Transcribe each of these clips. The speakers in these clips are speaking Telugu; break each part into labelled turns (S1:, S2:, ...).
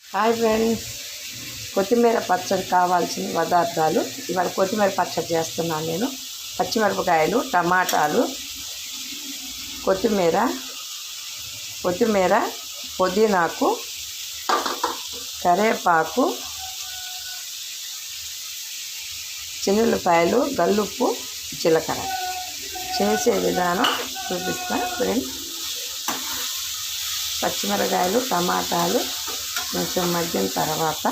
S1: హాయ్ ఫ్రెండ్స్, కొత్తిమీర పచ్చడి కావాల్సిన పదార్థాలు. ఇవాళ కొత్తిమీర పచ్చడి చేస్తున్నాను నేను. పచ్చిమిరపకాయలు, టమాటాలు, కొత్తిమీర, పుదీనాకు, కరివేపాకు, చిన్నులపాయలు, గల్లుప్పు, జీలకర్ర. చేసే విధానం చూపిస్తా ఫ్రెండ్స్. పచ్చిమిరపకాయలు, టమాటాలు కొంచెం మగ్గిన తర్వాత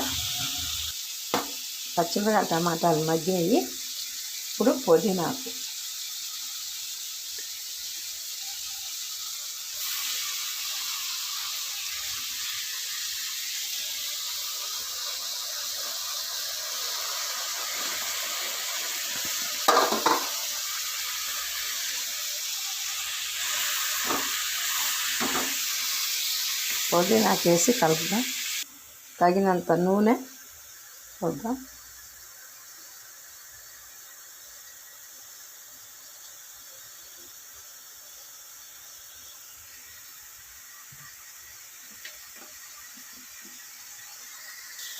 S1: పచ్చిమిరపకాయలు టమాటాలు మగ్గినవి. ఇప్పుడు పుదీనాకు, పుదీనాకు వేసి కలుపుదాం. తగినంత నూనె చూద్దాం.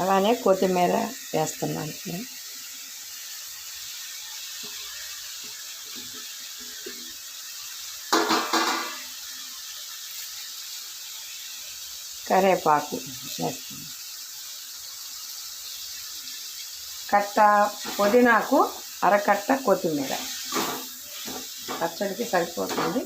S1: అలానే కొత్తిమీర వేస్తున్నాను. కరివేపాకు వేస్తాను. కట్ట పుదీనాకు, అరకట్ట కొత్తిమీర పచ్చడికి సరిపోతుంది.